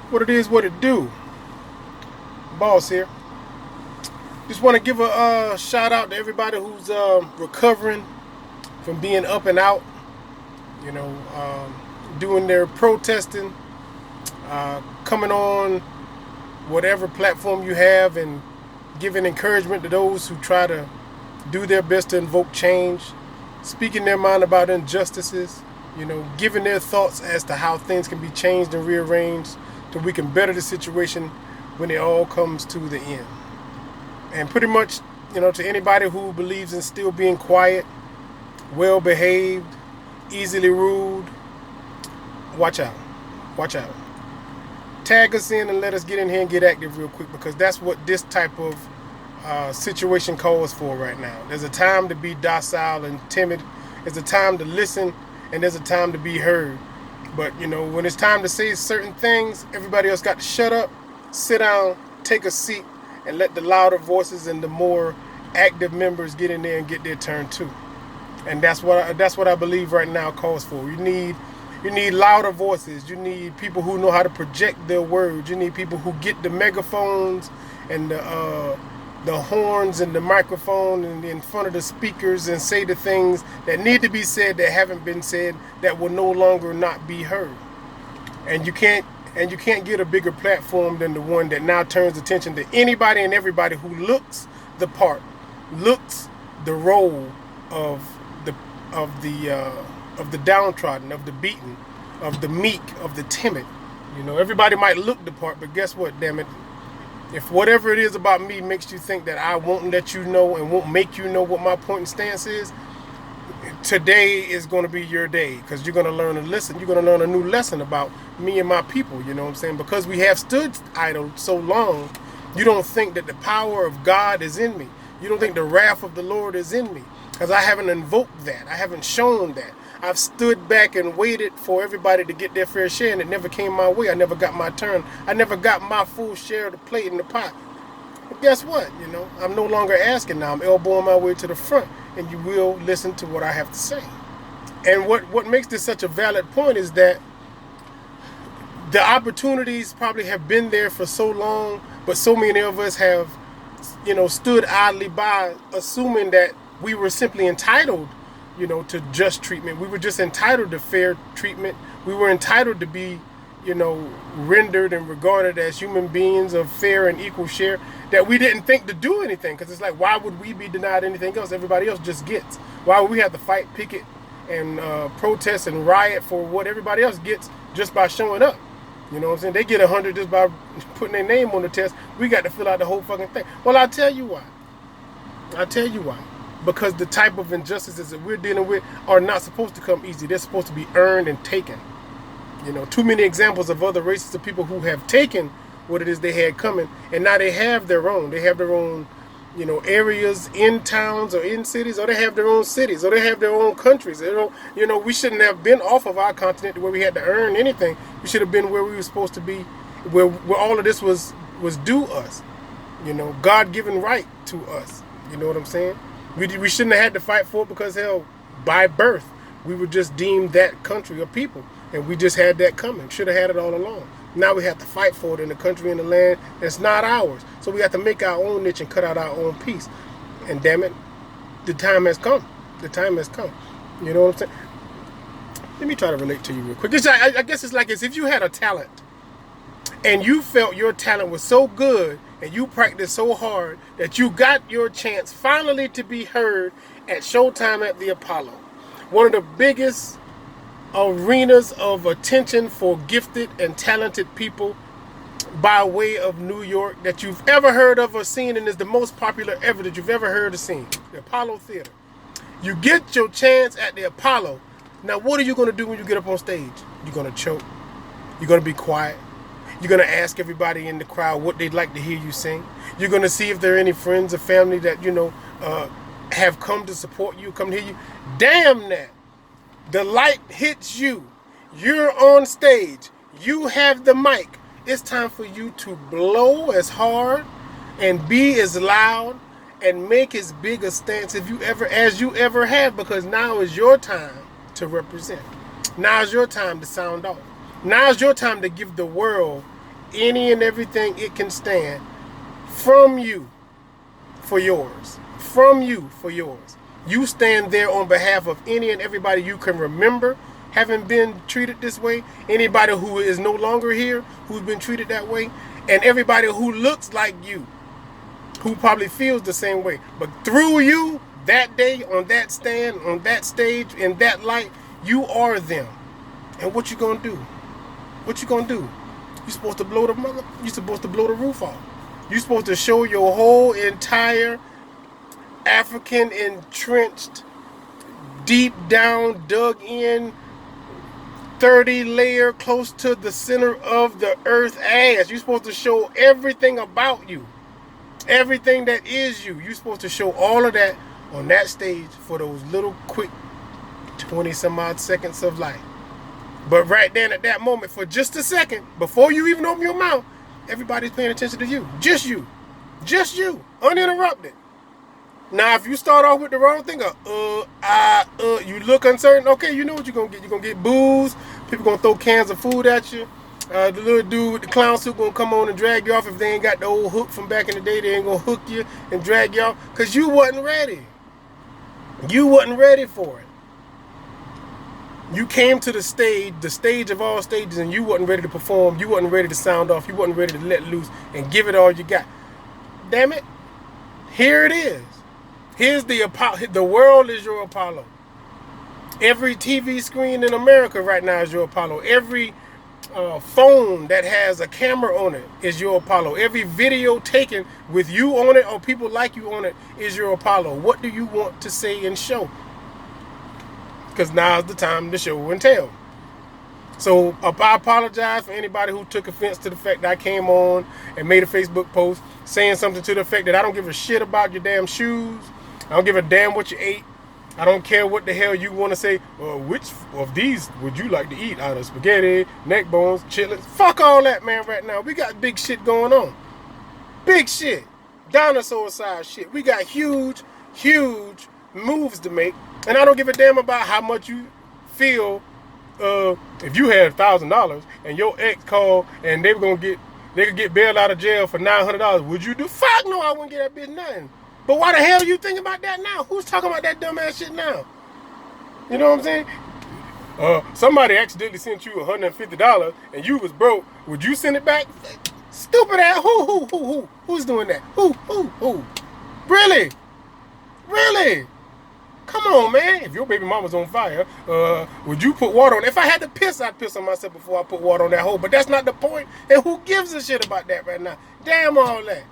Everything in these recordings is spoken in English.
What it is, what it do. Boss here. Just want to give a shout out to everybody who's recovering from being up and out. You know, doing their protesting, coming on whatever platform you have, and giving encouragement to those who try to do their best to invoke change, speaking their mind about injustices. You know, giving their thoughts as to how things can be changed and rearranged so we can better the situation when it all comes to the end. And pretty much, you know, to anybody who believes in still being quiet, well behaved, easily ruled, watch out. Watch out. Tag us in and let us get in here and get active real quick, because that's what this type of situation calls for right now. There's a time to be docile and timid. There's a time to listen, and there's a time to be heard. But, you know, when it's time to say certain things, everybody else got to shut up, sit down, take a seat, and let the louder voices and the more active members get in there and get their turn too. And that's what I believe right now calls for. You need louder voices. You need people who know how to project their words. You need people who get the megaphones and the horns and the microphone and in front of the speakers and say the things that need to be said that haven't been said, that will no longer not be heard. And you can't get a bigger platform than the one that now turns attention to anybody and everybody who looks the part, looks the role of the downtrodden, of the beaten, of the meek, of the timid. You know, everybody might look the part, but guess what, damn it? If whatever it is about me makes you think that I won't let you know and won't make you know what my point and stance is, today is going to be your day, because you're going to learn a lesson. You're going to learn a new lesson about me and my people. You know what I'm saying? Because we have stood idle so long, you don't think that the power of God is in me. You don't think the wrath of the Lord is in me, because I haven't invoked that. I haven't shown that. I've stood back and waited for everybody to get their fair share, and it never came my way. I never got my turn. I never got my full share of the plate in the pot. But guess what? You know, I'm no longer asking now. I'm elbowing my way to the front, and you will listen to what I have to say. And what makes this such a valid point is that the opportunities probably have been there for so long, but so many of us have, you know, stood idly by, assuming that we were simply entitled, you know, to just treatment. We were just entitled to fair treatment. We were entitled to be, you know, rendered and regarded as human beings of fair and equal share, that we didn't think to do anything. Because it's like, why would we be denied anything else? Everybody else just gets. Why would we have to fight, picket, and protest and riot for what everybody else gets just by showing up? You know what I'm saying? They get 100 just by putting their name on the test. We got to fill out the whole fucking thing. Well, I'll tell you why. I'll tell you why. Because the type of injustices that we're dealing with are not supposed to come easy. They're supposed to be earned and taken. You know, too many examples of other races of people who have taken what it is they had coming, and now they have their own. They have their own, you know, areas in towns or in cities, or they have their own cities, or they have their own countries. They don't, you know, we shouldn't have been off of our continent where we had to earn anything. We should have been where we were supposed to be, where all of this was due us. You know, God-given right to us. You know what I'm saying? We shouldn't have had to fight for it, because, hell, by birth, we were just deemed that country or people. And we just had that coming. Should have had it all along. Now we have to fight for it in the country and the land that's not ours. So we have to make our own niche and cut out our own piece. And damn it, the time has come. The time has come. You know what I'm saying? Let me try to relate to you real quick. I guess it's like as if you had a talent, and you felt your talent was so good, and you practiced so hard, that you got your chance finally to be heard at Showtime at the Apollo. One of the biggest arenas of attention for gifted and talented people by way of New York that you've ever heard of or seen, and is the most popular ever that you've ever heard or seen. The Apollo Theater. You get your chance at the Apollo. Now what are you going to do when you get up on stage? You're going to choke. You're going to be quiet. You're going to ask everybody in the crowd what they'd like to hear you sing. You're going to see if there are any friends or family that, you know, have come to support you, come to hear you. Damn that. The light hits you. You're on stage. You have the mic. It's time for you to blow as hard and be as loud and make as big a stance as you ever have, because now is your time to represent. Now is your time to sound off. Now is your time to give the world any and everything it can stand from you for yours. From you for yours. You stand there on behalf of any and everybody you can remember having been treated this way, anybody who is no longer here who's been treated that way, and everybody who looks like you, who probably feels the same way. But through you, that day, on that stand, on that stage, in that light, you are them. And what you gonna do? What you gonna do? You supposed to blow the roof off. You supposed to show your whole entire African entrenched, deep down, dug in, 30 layer close to the center of the earth ass. You're supposed to show everything about you. Everything that is you. You're supposed to show all of that on that stage for those little quick 20 some odd seconds of light. But right then at that moment, for just a second, before you even open your mouth, everybody's paying attention to you. Just you. Just you. Uninterrupted. Now, if you start off with the wrong thing, you look uncertain, okay, you know what you're going to get. You're going to get boos. People going to throw cans of food at you. The little dude with the clown suit going to come on and drag you off. If they ain't got the old hook from back in the day, they ain't going to hook you and drag you off because you wasn't ready. You wasn't ready for it. You came to the stage of all stages, and you wasn't ready to perform. You wasn't ready to sound off. You wasn't ready to let loose and give it all you got. Damn it. Here it is. Here's the Apollo. The world is your Apollo. Every TV screen in America right now is your Apollo. Every phone that has a camera on it is your Apollo. Every video taken with you on it or people like you on it is your Apollo. What do you want to say and show? Because now's the time to show and tell. So I apologize for anybody who took offense to the fact that I came on and made a Facebook post saying something to the effect that I don't give a shit about your damn shoes. I don't give a damn what you ate. I don't care what the hell you want to say. Which of these would you like to eat? Out of spaghetti, neck bones, chitlins? Fuck all that, man, right now. We got big shit going on. Big shit. Dinosaur size shit. We got huge, huge moves to make. And I don't give a damn about how much you feel. If you had $1,000 and your ex called and they could get bailed out of jail for $900, would you do? Fuck no, I wouldn't get that bitch nothing. But why the hell are you thinking about that now? Who's talking about that dumbass shit now? You know what I'm saying? Somebody accidentally sent you $150 and you was broke. Would you send it back? Stupid ass. Who? Who's doing that? Who? Really? Really? Come on, man. If your baby mama's on fire, would you put water on it? If I had to piss, I'd piss on myself before I put water on that hole. But that's not the point. And who gives a shit about that right now? Damn all that.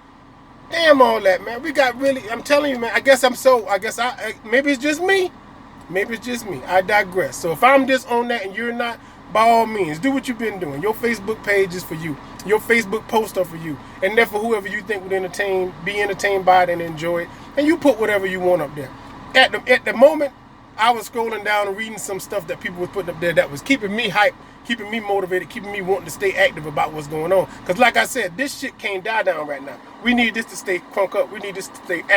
Damn all that, man. We got really, I'm telling you, man, maybe it's just me. Maybe it's just me. I digress. So if I'm just on that and you're not, by all means, do what you've been doing. Your Facebook page is for you. Your Facebook posts are for you. And therefore, whoever you think would be entertained by it and enjoy it. And you put whatever you want up there. At the moment, I was scrolling down and reading some stuff that people was putting up there that was keeping me hyped, keeping me motivated, keeping me wanting to stay active about what's going on. Because like I said, this shit can't die down right now. We need this to stay crunk up. We need this to stay active.